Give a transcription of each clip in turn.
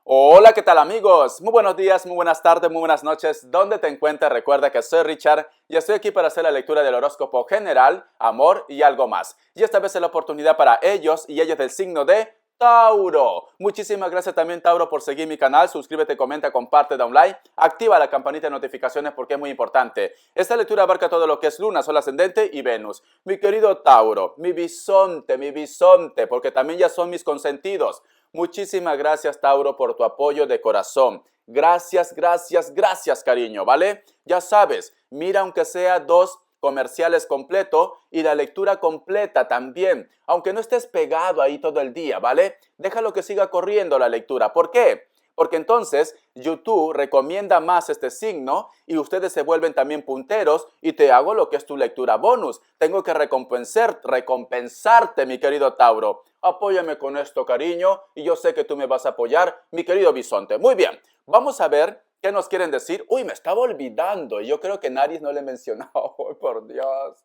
Hola, ¿qué tal amigos? Muy buenos días, muy buenas tardes, muy buenas noches. ¿Dónde te encuentras? Recuerda que soy Richard y estoy aquí para hacer la lectura del horóscopo general, amor y algo más. Y esta vez es la oportunidad para ellos y ellas del signo de Tauro. Muchísimas gracias también, Tauro, por seguir mi canal. Suscríbete, comenta, comparte, da un like. Activa la campanita de notificaciones porque es muy importante. Esta lectura abarca todo lo que es Luna, Sol ascendente y Venus. Mi querido Tauro, mi bisonte, porque también ya son mis consentidos. Muchísimas gracias, Tauro, por tu apoyo de corazón. Gracias, gracias, gracias, cariño, ¿vale? Ya sabes, mira aunque sea 2 comerciales completo y la lectura completa también, aunque no estés pegado ahí todo el día, ¿vale? Déjalo que siga corriendo la lectura. ¿Por qué? Porque entonces YouTube recomienda más este signo y ustedes se vuelven también punteros y te hago lo que es tu lectura bonus. Tengo que recompensarte, mi querido Tauro. Apóyame con esto, cariño, y yo sé que tú me vas a apoyar, mi querido bisonte. Muy bien, vamos a ver qué nos quieren decir. Uy, me estaba olvidando y yo creo que Naris no le he mencionado. Oh, por Dios.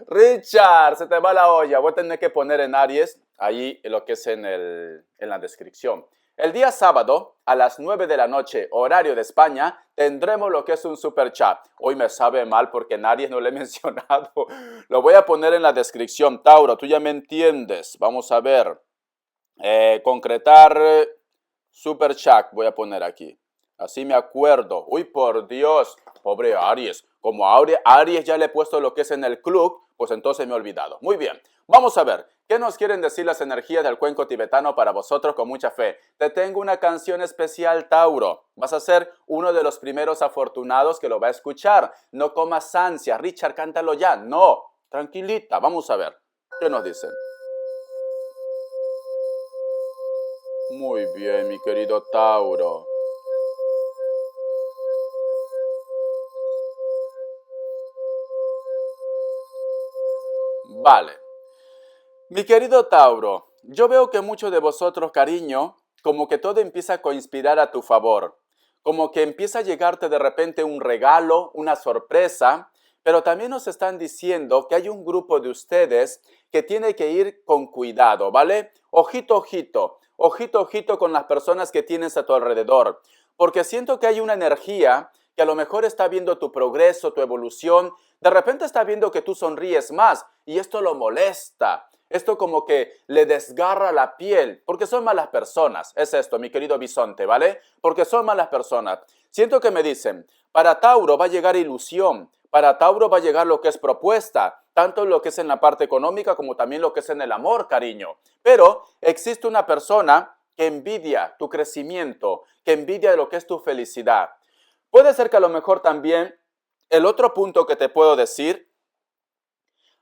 Richard, se te va la olla. Voy a tener que poner en Aries, ahí lo que es en la descripción. El día sábado, a las 9 de la noche, horario de España, tendremos lo que es un super chat. Hoy me sabe mal porque nadie no lo he mencionado. Lo voy a poner en la descripción. Tauro, tú ya me entiendes. Vamos a ver. Concretar super chat voy a poner aquí. Así me acuerdo. Uy, por Dios. Pobre Aries. Como a Aries ya le he puesto lo que es en el club, pues entonces me he olvidado. Muy bien. Vamos a ver. ¿Qué nos quieren decir las energías del cuenco tibetano para vosotros con mucha fe? Te tengo una canción especial, Tauro. Vas a ser uno de los primeros afortunados que lo va a escuchar. No comas ansia. Richard, cántalo ya. No. Tranquilita. Vamos a ver. ¿Qué nos dicen? Muy bien, mi querido Tauro. Vale. Mi querido Tauro, yo veo que muchos de vosotros, cariño, como que todo empieza a conspirar a tu favor. Como que empieza a llegarte de repente un regalo, una sorpresa, pero también nos están diciendo que hay un grupo de ustedes que tiene que ir con cuidado, ¿vale? Ojito, ojito, ojito, ojito con las personas que tienes a tu alrededor, porque siento que hay una energía que a lo mejor está viendo tu progreso, tu evolución, de repente está viendo que tú sonríes más y esto lo molesta. Esto como que le desgarra la piel, porque son malas personas. Es esto, mi querido bisonte, ¿vale? Porque son malas personas. Siento que me dicen, para Tauro va a llegar ilusión, para Tauro va a llegar lo que es propuesta, tanto lo que es en la parte económica como también lo que es en el amor, cariño. Pero existe una persona que envidia tu crecimiento, que envidia lo que es tu felicidad. Puede ser que a lo mejor también el otro punto que te puedo decir,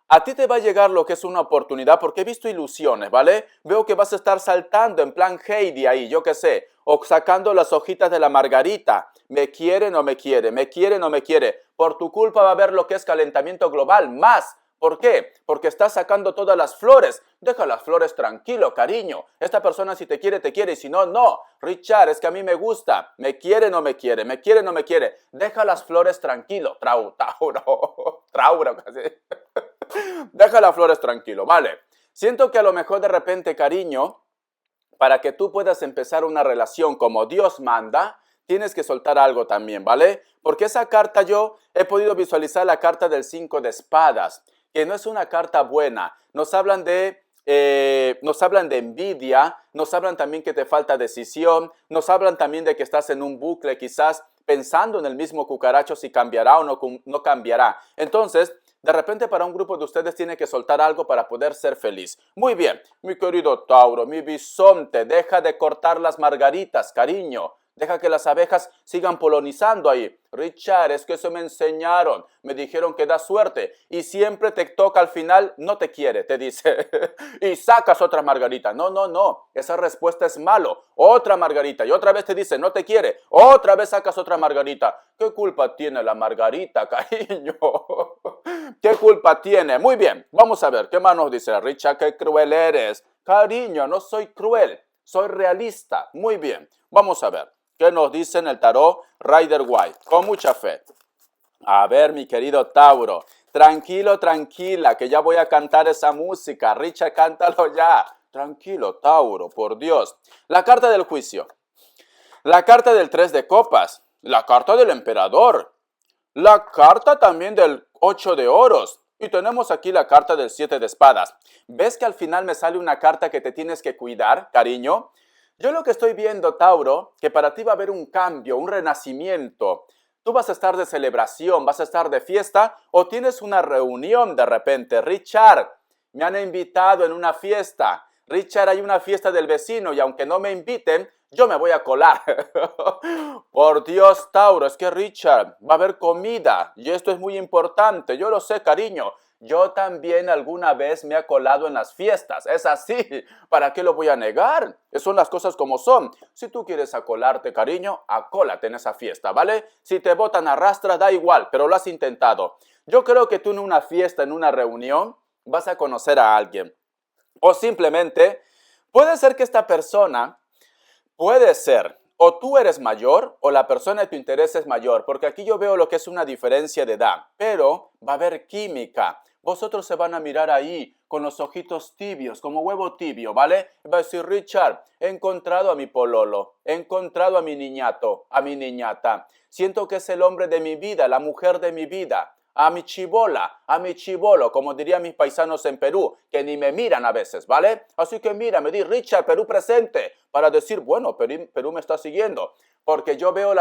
a ti te va a llegar lo que es una oportunidad porque he visto ilusiones, ¿vale? Veo que vas a estar saltando en plan Heidi ahí, yo qué sé, o sacando las hojitas de la margarita. Me quiere, no me quiere, me quiere, no me quiere. Por tu culpa va a haber lo que es calentamiento global, más. ¿Por qué? Porque estás sacando todas las flores. Deja las flores tranquilo, cariño. Esta persona si te quiere y si no, no. Richard, es que a mí me gusta. Me quiere, no me quiere, me quiere, no me quiere. Deja las flores tranquilo. Trauro, casi. Deja las flores tranquilo, vale. Siento que a lo mejor de repente, cariño, para que tú puedas empezar una relación como Dios manda, tienes que soltar algo también, ¿vale? Porque esa carta yo he podido visualizar la carta del 5 de espadas, que no es una carta buena. Nos hablan de envidia, nos hablan también que te falta decisión, nos hablan también de que estás en un bucle quizás pensando en el mismo cucaracho si cambiará o no cambiará. Entonces, de repente para un grupo de ustedes tiene que soltar algo para poder ser feliz. Muy bien, mi querido Tauro, mi bisonte, deja de cortar las margaritas, cariño. Deja que las abejas sigan polinizando ahí. Richard, es que eso me enseñaron. Me dijeron que da suerte. Y siempre te toca al final, no te quiere, te dice. Y sacas otra margarita. No, no, no. Esa respuesta es malo. Otra margarita. Y otra vez te dice, no te quiere. Otra vez sacas otra margarita. ¿Qué culpa tiene la margarita, cariño? ¿Qué culpa tiene? Muy bien. Vamos a ver. ¿Qué más nos dice? Richard, qué cruel eres. Cariño, no soy cruel. Soy realista. Muy bien. Vamos a ver. ¿Qué nos dice en el tarot Rider White? Con mucha fe. A ver, mi querido Tauro. Tranquilo, tranquila, que ya voy a cantar esa música. Richard, cántalo ya. Tranquilo, Tauro, por Dios. La carta del juicio. La carta del 3 de copas, la carta del emperador, la carta también del 8 de oros. Y tenemos aquí la carta del 7 de espadas. ¿Ves que al final me sale una carta que te tienes que cuidar, cariño? Yo lo que estoy viendo, Tauro, que para ti va a haber un cambio, un renacimiento. Tú vas a estar de celebración, vas a estar de fiesta o tienes una reunión de repente. Richard, me han invitado en una fiesta. Richard, hay una fiesta del vecino y aunque no me inviten, yo me voy a colar. Por Dios, Tauro, es que Richard, va a haber comida y esto es muy importante. Yo lo sé, cariño. Yo también alguna vez me he colado en las fiestas. Es así. ¿Para qué lo voy a negar? Son las cosas como son. Si tú quieres acolarte, cariño, acólate en esa fiesta, ¿vale? Si te botan arrastra, da igual, pero lo has intentado. Yo creo que tú en una fiesta, en una reunión, vas a conocer a alguien. O simplemente, puede ser que esta persona, puede ser, o tú eres mayor o la persona de tu interés es mayor, porque aquí yo veo lo que es una diferencia de edad, pero va a haber química. Vosotros se van a mirar ahí con los ojitos tibios, como huevo tibio, ¿vale? Va a decir, Richard, he encontrado a mi pololo, he encontrado a mi niñato, a mi niñata. Siento que es el hombre de mi vida, la mujer de mi vida. A mi chibola, a mi chibolo, como dirían mis paisanos en Perú, que ni me miran a veces, ¿vale? Así que mira, me di Richard, Perú presente, para decir, bueno, Perú me está siguiendo, porque yo veo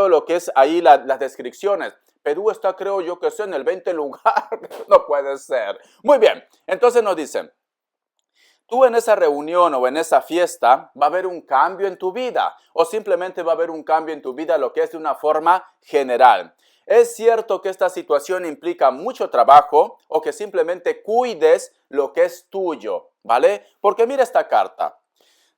lo que es ahí las descripciones. Perú está, creo yo que sé, en el 20 lugar, no puede ser. Muy bien, entonces nos dicen, tú en esa reunión o en esa fiesta va a haber un cambio en tu vida o simplemente va a haber un cambio en tu vida lo que es de una forma general. Es cierto que esta situación implica mucho trabajo o que simplemente cuides lo que es tuyo, ¿vale? Porque mira esta carta.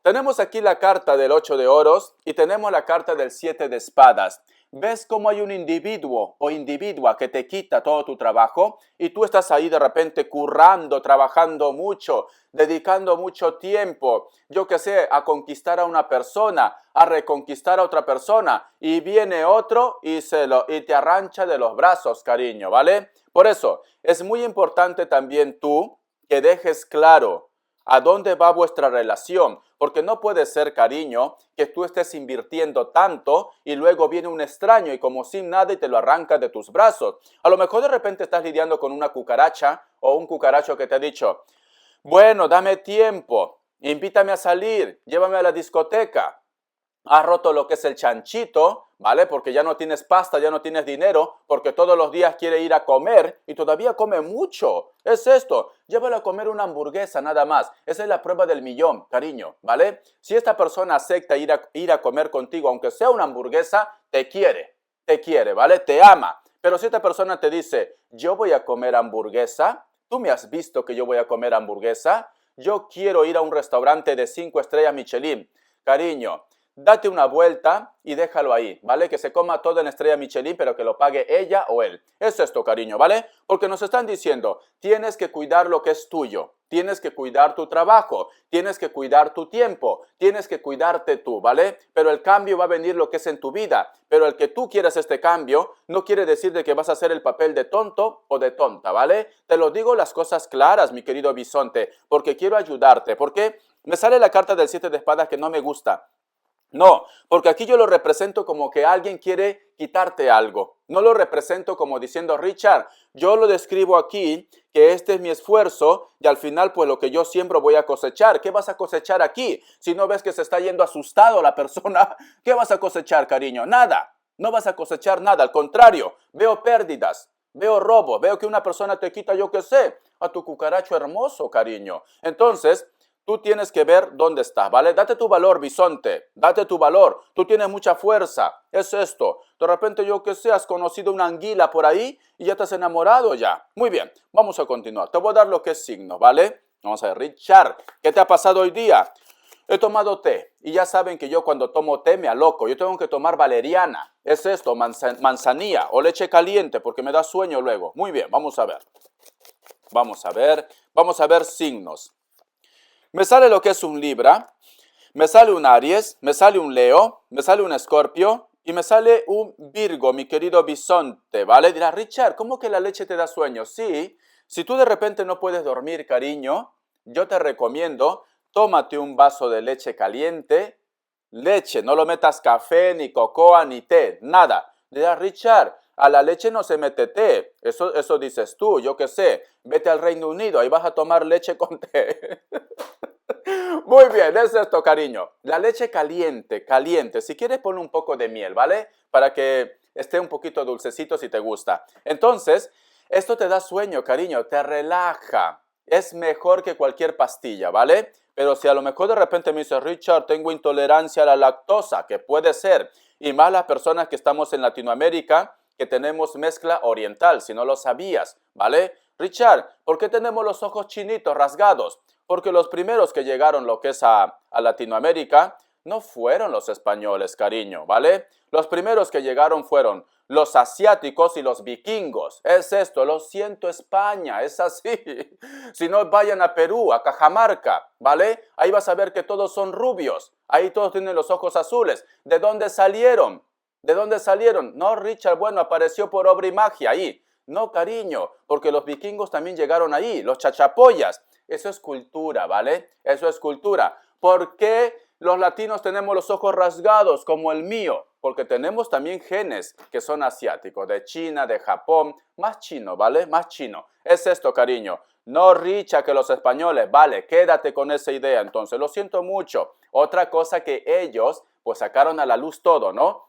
Tenemos aquí la carta del 8 de oros y tenemos la carta del 7 de espadas. ¿Ves cómo hay un individuo o individua que te quita todo tu trabajo y tú estás ahí de repente currando, trabajando mucho, dedicando mucho tiempo, yo qué sé, a conquistar a una persona, a reconquistar a otra persona y viene otro y te arrancha de los brazos, cariño, ¿vale? Por eso es muy importante también tú que dejes claro a dónde va vuestra relación, porque no puede ser, cariño, que tú estés invirtiendo tanto y luego viene un extraño y como sin nada y te lo arranca de tus brazos. A lo mejor de repente estás lidiando con una cucaracha o un cucaracho que te ha dicho, bueno, dame tiempo, invítame a salir, llévame a la discoteca. Has roto lo que es el chanchito, ¿vale? Porque ya no tienes pasta, ya no tienes dinero, porque todos los días quiere ir a comer y todavía come mucho. Es esto, llévalo a comer una hamburguesa nada más. Esa es la prueba del millón, cariño, ¿vale? Si esta persona acepta ir a comer contigo, aunque sea una hamburguesa, te quiere, ¿vale? Te ama. Pero si esta persona te dice, yo voy a comer hamburguesa, ¿tú me has visto que yo voy a comer hamburguesa? Yo quiero ir a un restaurante de 5 estrellas Michelin. Cariño, date una vuelta y déjalo ahí, ¿vale? Que se coma todo en estrella Michelin, pero que lo pague ella o él. Es esto, cariño, ¿vale? Porque nos están diciendo, tienes que cuidar lo que es tuyo, tienes que cuidar tu trabajo, tienes que cuidar tu tiempo, tienes que cuidarte tú, ¿vale? Pero el cambio va a venir lo que es en tu vida, pero el que tú quieras este cambio no quiere decir de que vas a hacer el papel de tonto o de tonta, ¿vale? Te lo digo las cosas claras, mi querido bisonte, porque quiero ayudarte, porque me sale la carta del 7 de espadas que no me gusta. No, porque aquí yo lo represento como que alguien quiere quitarte algo. No lo represento como diciendo, Richard, yo lo describo aquí, que este es mi esfuerzo y al final pues lo que yo siembro voy a cosechar. ¿Qué vas a cosechar aquí? Si no ves que se está yendo asustado la persona, ¿qué vas a cosechar, cariño? Nada, no vas a cosechar nada. Al contrario, veo pérdidas, veo robo, veo que una persona te quita, yo qué sé, a tu cucaracho hermoso, cariño. Entonces, tú tienes que ver dónde estás, ¿vale? Date tu valor, bisonte, date tu valor. Tú tienes mucha fuerza, es esto. De repente, yo que sé, has conocido una anguila por ahí y ya te has enamorado ya. Muy bien, vamos a continuar. Te voy a dar lo que es signo, ¿vale? Vamos a ver, Richard, ¿qué te ha pasado hoy día? He tomado té y ya saben que yo cuando tomo té me aloco. Yo tengo que tomar valeriana. Es esto, manzanilla o leche caliente porque me da sueño luego. Muy bien, vamos a ver. Vamos a ver signos. Me sale lo que es un Libra, me sale un Aries, me sale un Leo, me sale un Escorpio y me sale un Virgo, mi querido bisonte, ¿vale? Dirá, Richard, ¿cómo que la leche te da sueño? Sí, si tú de repente no puedes dormir, cariño, yo te recomiendo, tómate un vaso de leche caliente, leche, no lo metas café, ni cocoa, ni té, nada. Dirá, Richard, a la leche no se mete té, eso dices tú, yo qué sé, vete al Reino Unido, ahí vas a tomar leche con té. Muy bien, es esto, cariño. La leche caliente, caliente. Si quieres, ponle un poco de miel, ¿vale? Para que esté un poquito dulcecito si te gusta. Entonces, esto te da sueño, cariño, te relaja. Es mejor que cualquier pastilla, ¿vale? Pero si a lo mejor de repente me dices, Richard, tengo intolerancia a la lactosa, que puede ser, y más las personas que estamos en Latinoamérica, que tenemos mezcla oriental, si no lo sabías, ¿vale? Richard, ¿por qué tenemos los ojos chinitos, rasgados? Porque los primeros que llegaron lo que es a Latinoamérica no fueron los españoles, cariño, ¿vale? Los primeros que llegaron fueron los asiáticos y los vikingos. Es esto, lo siento España, es así. Si no, vayan a Perú, a Cajamarca, ¿vale? Ahí vas a ver que todos son rubios, ahí todos tienen los ojos azules. ¿De dónde salieron? ¿De dónde salieron? No, Richard, bueno, apareció por obra y magia ahí. No, cariño, porque los vikingos también llegaron ahí, los chachapoyas. Eso es cultura, ¿vale? Eso es cultura. ¿Por qué los latinos tenemos los ojos rasgados como el mío? Porque tenemos también genes que son asiáticos, de China, de Japón, más chino, ¿vale? Más chino. Es esto, cariño. No, Richa, que los españoles, vale, quédate con esa idea. Entonces, lo siento mucho. Otra cosa que ellos, pues sacaron a la luz todo, ¿no?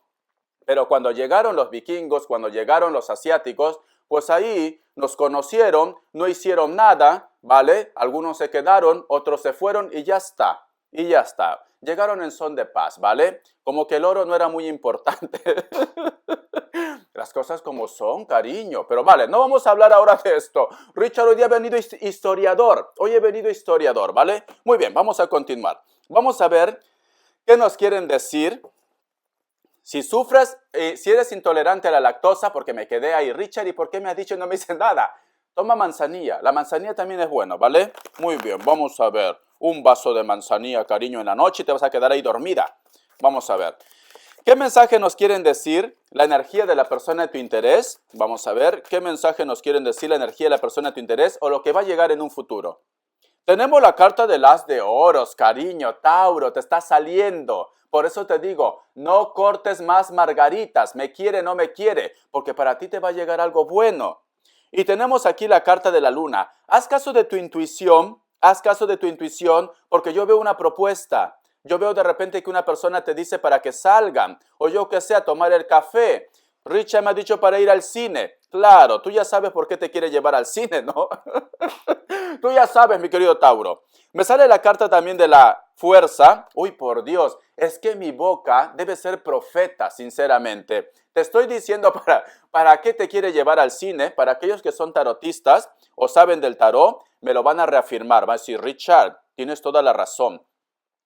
Pero cuando llegaron los vikingos, cuando llegaron los asiáticos, pues ahí nos conocieron, no hicieron nada, ¿vale? Algunos se quedaron, otros se fueron y ya está. Y ya está. Llegaron en son de paz, ¿vale? Como que el oro no era muy importante. Las cosas como son, cariño. Pero vale, no vamos a hablar ahora de esto. Richard, hoy día ha venido historiador. Hoy he venido historiador, ¿vale? Muy bien, vamos a continuar. Vamos a ver qué nos quieren decir. Si sufres, si eres intolerante a la lactosa, porque me quedé ahí, Richard, ¿y por qué me has dicho y no me dices nada? Toma manzanilla. La manzanilla también es bueno, ¿vale? Muy bien, vamos a ver. Un vaso de manzanilla, cariño, en la noche y te vas a quedar ahí dormida. Vamos a ver. ¿Qué mensaje nos quieren decir la energía de la persona de tu interés? Vamos a ver. ¿Qué mensaje nos quieren decir la energía de la persona de tu interés o lo que va a llegar en un futuro? Tenemos la carta del as de oros, cariño, Tauro, te está saliendo. Por eso te digo, no cortes más margaritas, me quiere, no me quiere, porque para ti te va a llegar algo bueno. Y tenemos aquí la carta de la luna. Haz caso de tu intuición, porque yo veo una propuesta. Yo veo de repente que una persona te dice para que salgan, o yo que sé, a tomar el café. Richard me ha dicho para ir al cine. Claro, tú ya sabes por qué te quiere llevar al cine, ¿no? Tú ya sabes, mi querido Tauro. Me sale la carta también de la fuerza. Uy, por Dios, es que mi boca debe ser profeta, sinceramente. Te estoy diciendo para qué te quiere llevar al cine. Para aquellos que son tarotistas o saben del tarot, me lo van a reafirmar. Va a decir, Richard, tienes toda la razón.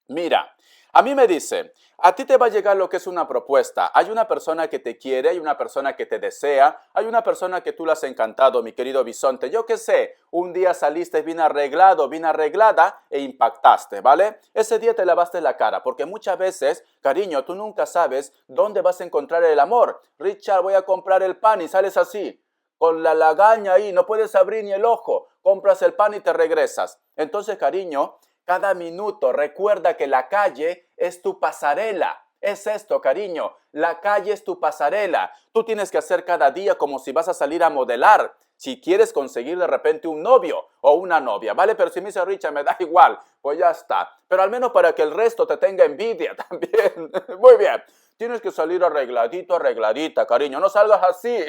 Mira, a mí me dice, a ti te va a llegar lo que es una propuesta. Hay una persona que te quiere, hay una persona que te desea, hay una persona que tú le has encantado, mi querido bisonte. Yo qué sé, un día saliste bien arreglado, bien arreglada e impactaste, ¿vale? Ese día te lavaste la cara, porque muchas veces, cariño, tú nunca sabes dónde vas a encontrar el amor. Richard, voy a comprar el pan y sales así, con la lagaña ahí, no puedes abrir ni el ojo. Compras el pan y te regresas. Entonces, cariño, cada minuto recuerda que la calle es tu pasarela. Es esto, cariño. La calle es tu pasarela. Tú tienes que hacer cada día como si vas a salir a modelar. Si quieres conseguir de repente un novio o una novia, ¿vale? Pero si me dice Richard, me da igual, pues ya está. Pero al menos para que el resto te tenga envidia también. Muy bien. Tienes que salir arregladito, arregladita, cariño. No salgas así.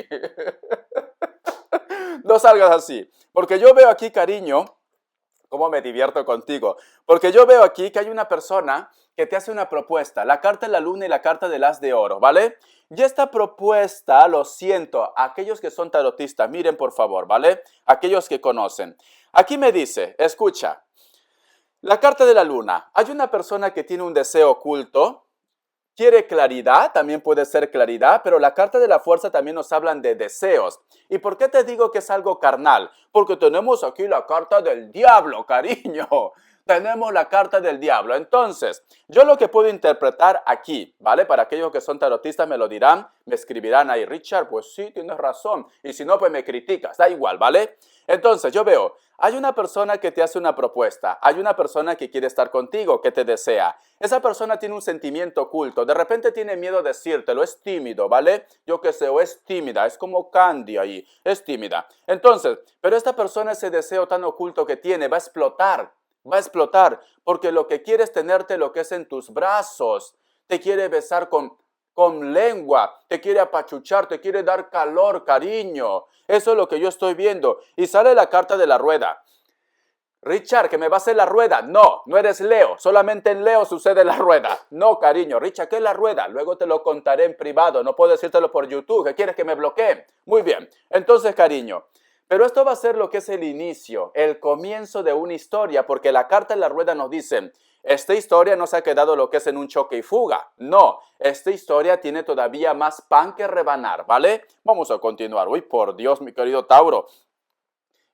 No salgas así. Porque yo veo aquí, cariño, cómo me divierto contigo. Porque yo veo aquí que hay una persona que te hace una propuesta. La carta de la luna y la carta del as de oro, ¿vale? Y esta propuesta, lo siento, aquellos que son tarotistas, miren por favor, ¿vale? Aquellos que conocen. Aquí me dice, escucha, la carta de la luna. Hay una persona que tiene un deseo oculto. Quiere claridad, también puede ser claridad, pero la carta de la fuerza también nos hablan de deseos. ¿Y por qué te digo que es algo carnal? Porque tenemos aquí la carta del diablo, cariño. tenemos la carta del diablo. Entonces, yo lo que puedo interpretar aquí, ¿vale? Para aquellos que son tarotistas me lo dirán, me escribirán ahí, Richard, pues sí, tienes razón. Y si no, pues me criticas, da igual, ¿vale? Entonces, yo veo, hay una persona que te hace una propuesta, hay una persona que quiere estar contigo, que te desea. Esa persona tiene un sentimiento oculto, de repente tiene miedo de decírtelo, es tímido, ¿vale? Yo qué sé, o es tímida, es como Candy ahí, es tímida. Entonces, pero esta persona, ese deseo tan oculto que tiene, va a explotar, porque lo que quiere es tenerte lo que es en tus brazos, te quiere besar con lengua, te quiere apachuchar, te quiere dar calor, cariño. Eso es lo que yo estoy viendo. Y sale la carta de la rueda. Richard, que me va a hacer la rueda. No, no eres Leo. Solamente en Leo sucede la rueda. No, cariño. Richard, ¿qué es la rueda? Luego te lo contaré en privado. No puedo decírtelo por YouTube. ¿Qué quieres que me bloqueen? Muy bien. Entonces, cariño. Pero esto va a ser lo que es el inicio, el comienzo de una historia, porque la carta de la rueda nos dice, esta historia no se ha quedado lo que es en un choque y fuga. No, esta historia tiene todavía más pan que rebanar, ¿vale? Vamos a continuar. Uy, por Dios, mi querido Tauro.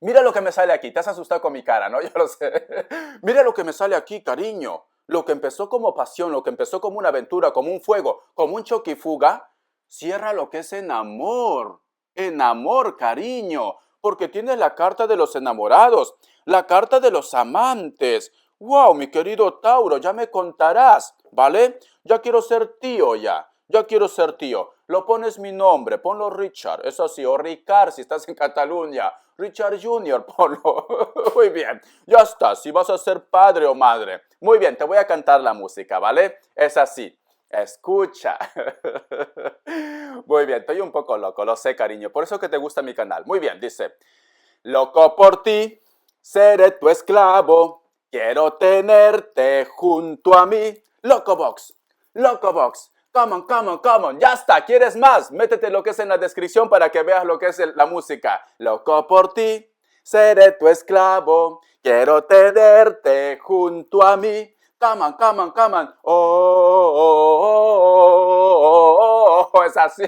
Mira lo que me sale aquí. Te has asustado con mi cara, ¿no? Yo lo sé. Mira lo que me sale aquí, cariño. Lo que empezó como pasión, lo que empezó como una aventura, como un fuego, como un choque y fuga, cierra lo que es en amor. En amor, cariño. Porque tienes la carta de los enamorados, la carta de los amantes. Wow, mi querido Tauro, ya me contarás, ¿vale? Ya quiero ser tío ya. Ya quiero ser tío. Lo pones mi nombre, ponlo Richard, eso sí, o Ricard si estás en Cataluña. Richard Junior, ponlo. Muy bien, ya está, si vas a ser padre o madre. Muy bien, te voy a cantar la música, ¿vale? Es así. Escucha. Muy bien, estoy un poco loco, lo sé, cariño. Por eso que te gusta mi canal. Muy bien, dice. Loco por ti, seré tu esclavo. Quiero tenerte junto a mí. Locobox, Locobox. Come on, come on, come on. Ya está, ¿quieres más? Métete lo que es en la descripción para que veas lo que es la música. Loco por ti, seré tu esclavo. Quiero tenerte junto a mí. Come on, come on, come on. Oh, es así.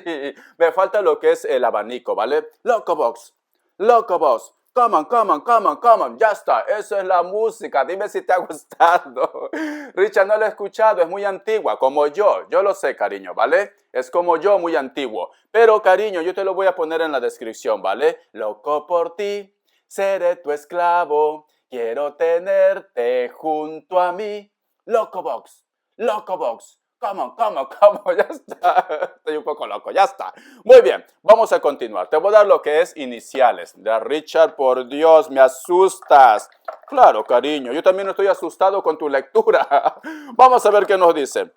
Me falta lo que es el abanico, ¿vale? Locobox, Locobox. Come on, come on, come on, come on. Ya está, eso es la música. Dime si te ha gustado. Richard no lo he escuchado, es muy antigua, como yo lo sé, cariño, ¿vale? Es como yo, muy antiguo. Pero, cariño, yo te lo voy a poner en la descripción, ¿vale? Loco por ti, seré tu esclavo. Quiero tenerte junto a mí. Locobox, Locobox. Come on, come on, come on, ya está. Estoy un poco loco, ya está. Muy bien, vamos a continuar. Te voy a dar lo que es iniciales. De Richard, por Dios, me asustas. Claro, cariño, yo también estoy asustado con tu lectura. Vamos a ver qué nos dice.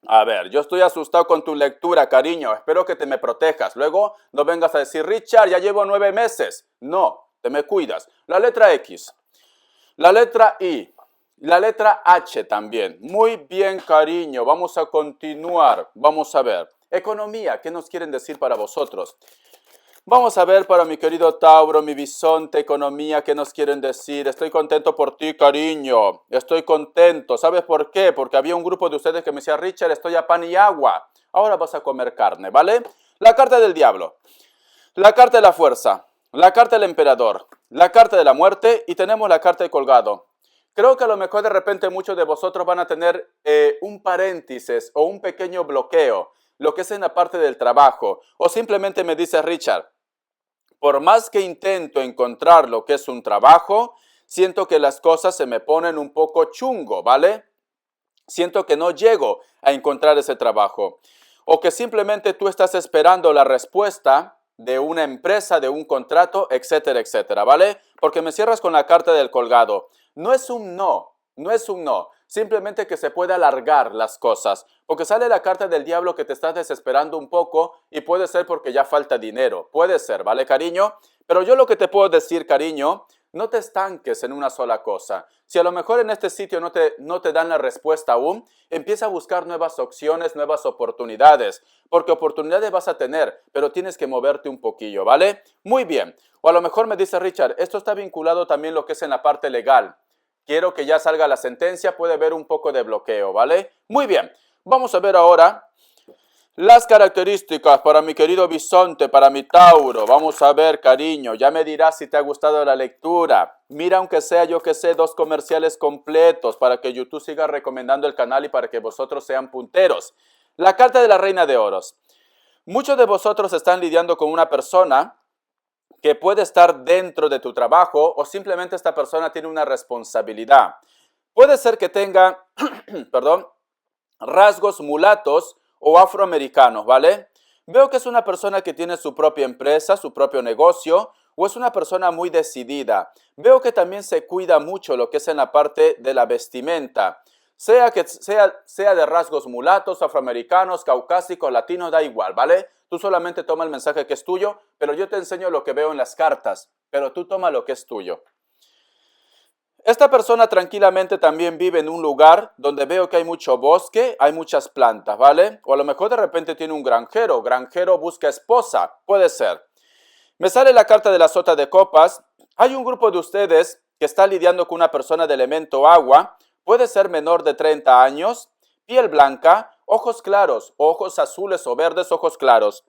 A ver, yo estoy asustado con tu lectura, cariño. Espero que te me protejas. Luego no vengas a decir, Richard, ya llevo 9 meses. No, te me cuidas. La letra X, la letra I. La letra H también. Muy bien, cariño. Vamos a continuar. Vamos a ver. Economía, ¿qué nos quieren decir para vosotros? Vamos a ver para mi querido Tauro, mi bisonte, economía, ¿qué nos quieren decir? Estoy contento por ti, cariño. Estoy contento. ¿Sabes por qué? Porque había un grupo de ustedes que me decía, Richard, estoy a pan y agua. Ahora vas a comer carne, ¿vale? La carta del diablo. La carta de la fuerza. La carta del emperador. La carta de la muerte. Y tenemos la carta de colgado. Creo que a lo mejor de repente muchos de vosotros van a tener un paréntesis o un pequeño bloqueo, lo que es en la parte del trabajo. O simplemente me dice Richard, por más que intento encontrar lo que es un trabajo, siento que las cosas se me ponen un poco chungo, ¿vale? Siento que no llego a encontrar ese trabajo. O que simplemente tú estás esperando la respuesta de una empresa, de un contrato, etcétera, etcétera, ¿vale? Porque me cierras con la carta del colgado. No es un no, no es un no. Simplemente que se puede alargar las cosas. Porque sale la carta del diablo que te estás desesperando un poco y puede ser porque ya falta dinero. Puede ser, ¿vale, cariño? Pero yo lo que te puedo decir, cariño, no te estanques en una sola cosa. Si a lo mejor en este sitio no te dan la respuesta aún, empieza a buscar nuevas opciones, nuevas oportunidades. Porque oportunidades vas a tener, pero tienes que moverte un poquillo, ¿vale? Muy bien. O a lo mejor me dice Richard, esto está vinculado también lo que es en la parte legal. Quiero que ya salga la sentencia, puede haber un poco de bloqueo, ¿vale? Muy bien, vamos a ver ahora Las características para mi querido bisonte, para mi Tauro. Vamos a ver, cariño, ya me dirás si te ha gustado la lectura. Mira, aunque sea, yo que sé, 2 comerciales completos para que YouTube siga recomendando el canal y para que vosotros sean punteros. La carta de la Reina de Oros. Muchos de vosotros están lidiando con una persona que puede estar dentro de tu trabajo o simplemente esta persona tiene una responsabilidad. Puede ser que tenga, perdón, rasgos mulatos o afroamericanos, ¿vale? Veo que es una persona que tiene su propia empresa, su propio negocio, o es una persona muy decidida. Veo que también se cuida mucho lo que es en la parte de la vestimenta. Sea que sea de rasgos mulatos, afroamericanos, caucásicos, latinos, da igual, ¿vale? Tú solamente toma el mensaje que es tuyo, pero yo te enseño lo que veo en las cartas, pero tú toma lo que es tuyo. Esta persona tranquilamente también vive en un lugar donde veo que hay mucho bosque, hay muchas plantas, ¿vale? O a lo mejor de repente tiene un granjero, granjero busca esposa, puede ser. Me sale la carta de la sota de copas. Hay un grupo de ustedes que está lidiando con una persona de elemento agua, puede ser menor de 30 años, piel blanca, ojos claros, ojos azules o verdes, ojos claros.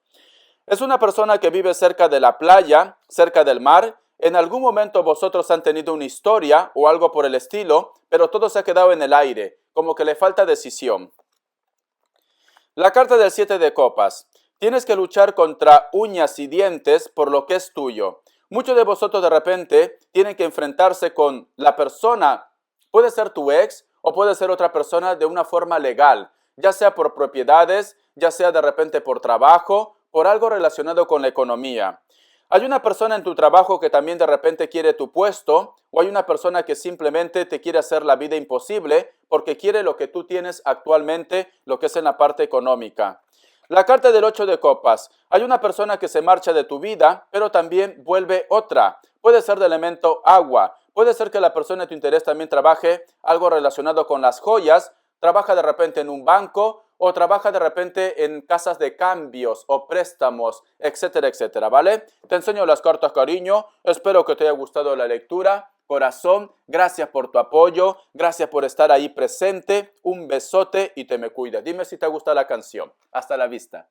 Es una persona que vive cerca de la playa, cerca del mar. En algún momento vosotros han tenido una historia o algo por el estilo, pero todo se ha quedado en el aire, como que le falta decisión. La carta del 7 de copas. Tienes que luchar contra uñas y dientes por lo que es tuyo. Muchos de vosotros de repente tienen que enfrentarse con la persona, puede ser tu ex o puede ser otra persona de una forma legal, ya sea por propiedades, ya sea de repente por trabajo, por algo relacionado con la economía. Hay una persona en tu trabajo que también de repente quiere tu puesto o hay una persona que simplemente te quiere hacer la vida imposible porque quiere lo que tú tienes actualmente, lo que es en la parte económica. La carta del 8 de copas. Hay una persona que se marcha de tu vida, pero también vuelve otra. Puede ser de elemento agua. Puede ser que la persona de tu interés también trabaje algo relacionado con las joyas, trabaja de repente en un banco o trabaja de repente en casas de cambios o préstamos, etcétera, etcétera, ¿vale? Te enseño las cartas, cariño. Espero que te haya gustado la lectura. Corazón, gracias por tu apoyo, gracias por estar ahí presente. Un besote y te me cuidas. Dime si te gusta la canción. Hasta la vista.